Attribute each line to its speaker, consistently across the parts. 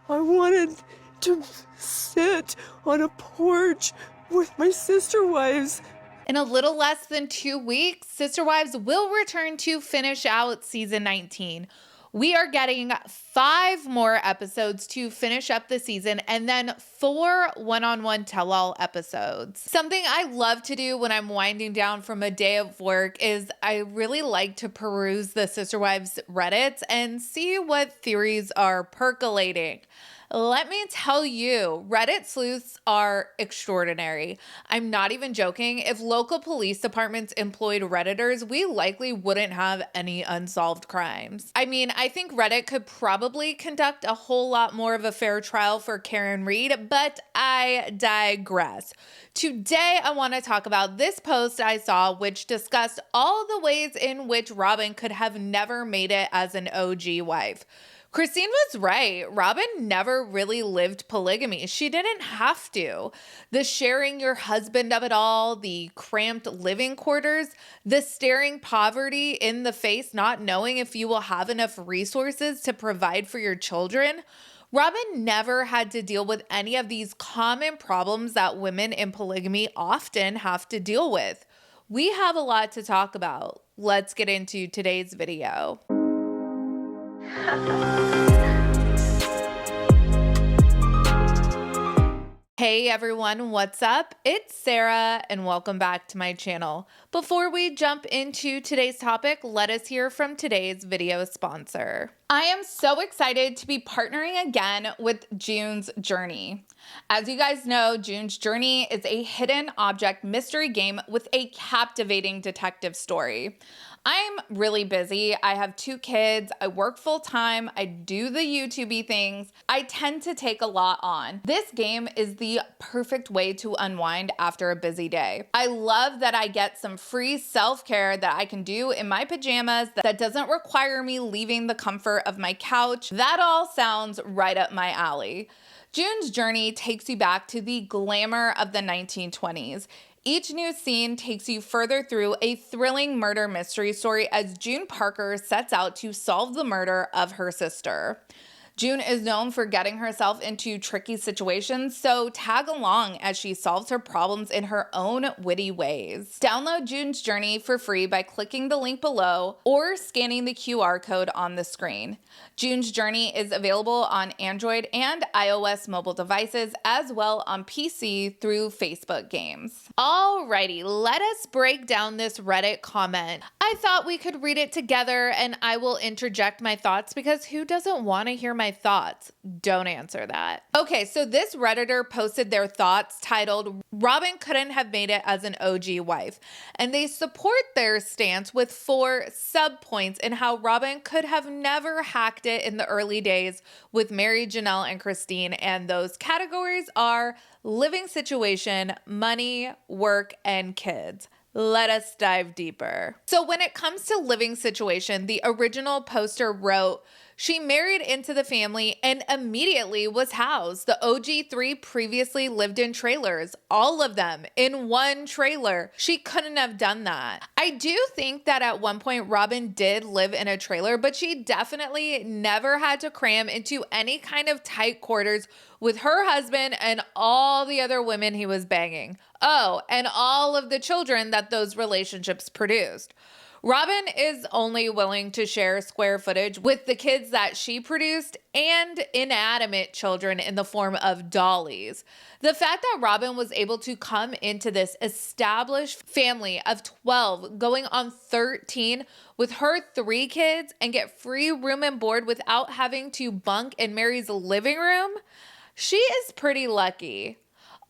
Speaker 1: I wanted to sit on a porch with my sister wives.
Speaker 2: In a little less than 2 weeks, Sister Wives will return to finish out season 19. We are getting 5 more episodes to finish up the season and then 4 one-on-one tell-all episodes. Something I love to do when I'm winding down from a day of work is I really like to peruse the Sister Wives Reddits and see what theories are percolating. Let me tell you, Reddit sleuths are extraordinary. I'm not even joking. If local police departments employed Redditors, we likely wouldn't have any unsolved crimes. I mean, I think Reddit could probably conduct a whole lot more of a fair trial for Karen Reed, but I digress. Today, I want to talk about this post I saw, which discussed all the ways in which Robyn could have never made it as an OG wife. Christine was right. Robyn never really lived polygamy. She didn't have to. The sharing your husband of it all, the cramped living quarters, the staring poverty in the face, not knowing if you will have enough resources to provide for your children. Robyn never had to deal with any of these common problems that women in polygamy often have to deal with. We have a lot to talk about. Let's get into today's video. Hey everyone, what's up? It's Sarah and welcome back to my channel. Before we jump into today's topic, let us hear from today's video sponsor. I am so excited to be partnering again with June's Journey. As you guys know, June's Journey is a hidden object mystery game with a captivating detective story. I'm really busy. I have 2 kids. I work full time. I do the YouTube-y things. I tend to take a lot on. This game is the perfect way to unwind after a busy day. I love that I get some free self-care that I can do in my pajamas that doesn't require me leaving the comfort of my couch. That all sounds right up my alley. June's Journey takes you back to the glamour of the 1920s. Each new scene takes you further through a thrilling murder mystery story as June Parker sets out to solve the murder of her sister. June is known for getting herself into tricky situations, so tag along as she solves her problems in her own witty ways. Download June's Journey for free by clicking the link below or scanning the QR code on the screen. June's Journey is available on Android and iOS mobile devices, as well on PC through Facebook Games. Alrighty, let us break down this Reddit comment. I thought we could read it together and I will interject my thoughts because who doesn't want to hear my thoughts? Don't answer that. Okay, so this Redditor posted their thoughts titled, Robyn couldn't have made it as an OG wife. And they support their stance with 4 sub-points in how Robyn could have never hacked it in the early days with Mary, Janelle, and Christine. And those categories are living situation, money, work, and kids. Let us dive deeper. So when it comes to living situation, the original poster wrote, she married into the family and immediately was housed. The OG3 previously lived in trailers, all of them in one trailer. She couldn't have done that. I do think that at one point Robyn did live in a trailer, but she definitely never had to cram into any kind of tight quarters with her husband and all the other women he was banging. Oh, and all of the children that those relationships produced. Robyn is only willing to share square footage with the kids that she produced and inanimate children in the form of dollies. The fact that Robyn was able to come into this established family of 12, going on 13 with her 3 kids and get free room and board without having to bunk in Mary's living room, she is pretty lucky.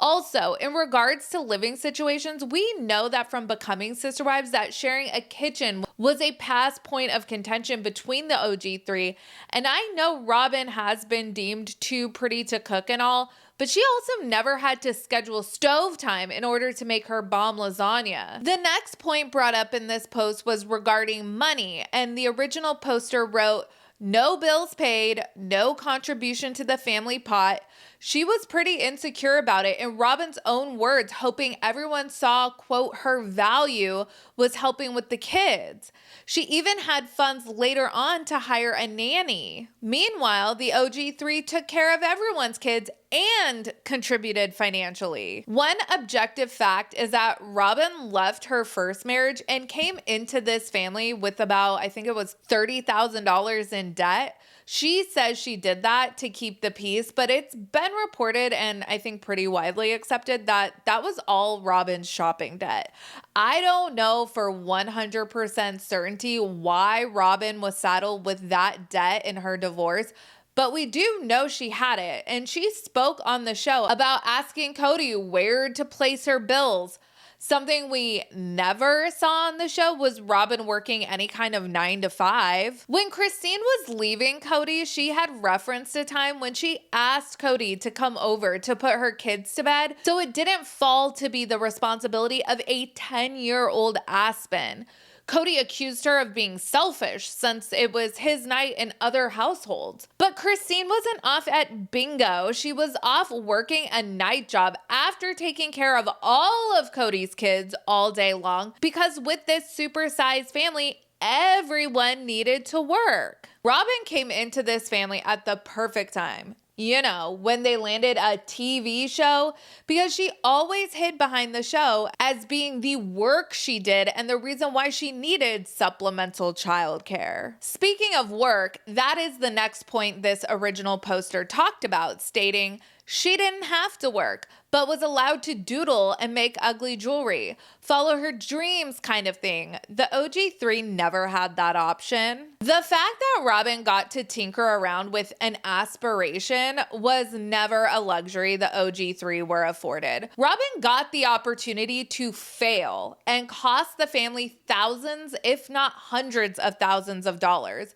Speaker 2: Also, in regards to living situations, we know that from becoming Sister Wives that sharing a kitchen was a past point of contention between the OG3, and I know Robyn has been deemed too pretty to cook and all, but she also never had to schedule stove time in order to make her bomb lasagna. The next point brought up in this post was regarding money, and the original poster wrote, no bills paid, no contribution to the family pot. She was pretty insecure about it. In Robyn's own words, hoping everyone saw, quote, her value was helping with the kids. She even had funds later on to hire a nanny. Meanwhile, the OG3 took care of everyone's kids and contributed financially. One objective fact is that Robyn left her first marriage and came into this family with about, I think it was $30,000 in debt. She says she did that to keep the peace, but it's been reported and I think pretty widely accepted that that was all Robyn's shopping debt. I don't know for 100% certainty why Robyn was saddled with that debt in her divorce, but we do know she had it. And she spoke on the show about asking Kody where to place her bills. Something we never saw on the show was Robyn working any kind of 9 to 5. When Christine was leaving Kody, she had referenced a time when she asked Kody to come over to put her kids to bed, so it didn't fall to be the responsibility of a 10-year-old Aspen. Kody accused her of being selfish since it was his night in other households. But Christine wasn't off at bingo. She was off working a night job after taking care of all of Kody's kids all day long, because with this supersized family, everyone needed to work. Robyn came into this family at the perfect time. You know, when they landed a TV show, because she always hid behind the show as being the work she did and the reason why she needed supplemental childcare. Speaking of work, that is the next point this original poster talked about, stating she didn't have to work, but was allowed to doodle and make ugly jewelry, follow her dreams kind of thing. The OG3 never had that option. The fact that Robyn got to tinker around with an aspiration was never a luxury the OG3 were afforded. Robyn got the opportunity to fail and cost the family thousands, if not hundreds of thousands of dollars.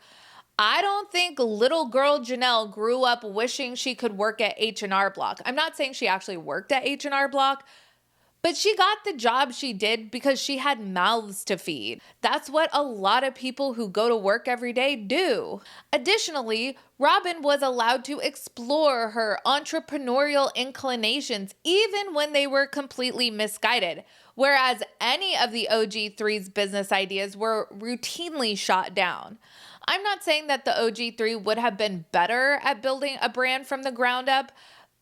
Speaker 2: I don't think little girl Janelle grew up wishing she could work at H&R Block. I'm not saying she actually worked at H&R Block, but she got the job she did because she had mouths to feed. That's what a lot of people who go to work every day do. Additionally, Robyn was allowed to explore her entrepreneurial inclinations even when they were completely misguided, whereas any of the OG3's business ideas were routinely shot down. I'm not saying that the OG3 would have been better at building a brand from the ground up,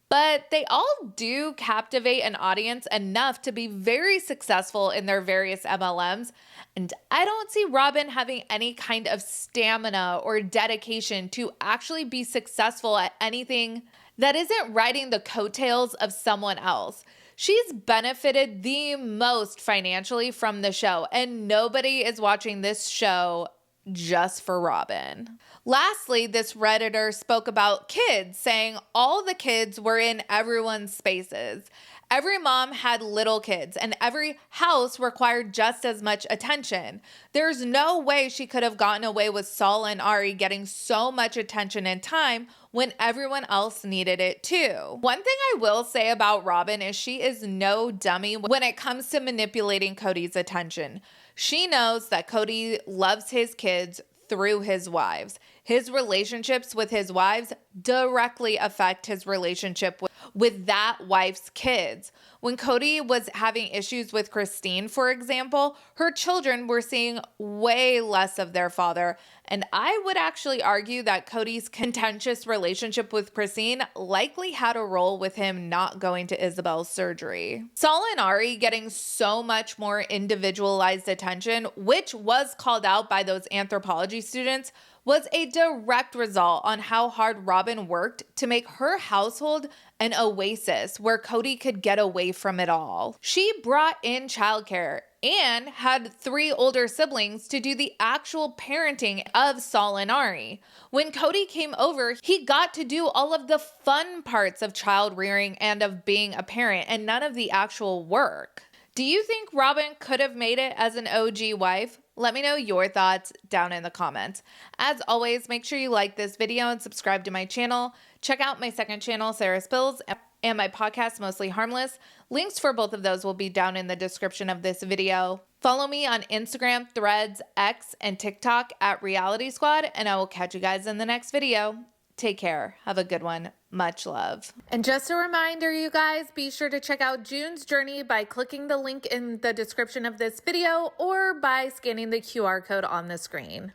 Speaker 2: but they all do captivate an audience enough to be very successful in their various MLMs. And I don't see Robyn having any kind of stamina or dedication to actually be successful at anything that isn't riding the coattails of someone else. She's benefited the most financially from the show, and nobody is watching this show just for Robyn. Lastly, this Redditor spoke about kids, saying all the kids were in everyone's spaces. Every mom had little kids, and every house required just as much attention. There's no way she could have gotten away with Saul and Ari getting so much attention and time when everyone else needed it too. One thing I will say about Robyn is she is no dummy when it comes to manipulating Kody's attention. She knows that Kody loves his kids through his wives. His relationships with his wives directly affect his relationship with that wife's kids. When Kody was having issues with Christine, for example, her children were seeing way less of their father. And I would actually argue that Kody's contentious relationship with Christine likely had a role with him not going to Isabel's surgery. Saul and Ari getting so much more individualized attention, which was called out by those anthropology students, was a direct result on how hard Robyn worked to make her household an oasis where Kody could get away from it all. She brought in childcare and had 3 older siblings to do the actual parenting of Saul and Ari. When Kody came over, he got to do all of the fun parts of child rearing and of being a parent and none of the actual work. Do you think Robyn could have made it as an OG wife? Let me know your thoughts down in the comments. As always, make sure you like this video and subscribe to my channel. Check out my second channel, Sarah Spills. and my podcast, Mostly Harmless. Links for both of those will be down in the description of this video. Follow me on Instagram, Threads, X, and TikTok at Reality Squad, and I will catch you guys in the next video. Take care. Have a good one. Much love. And just a reminder, you guys, be sure to check out June's journey by clicking the link in the description of this video or by scanning the QR code on the screen.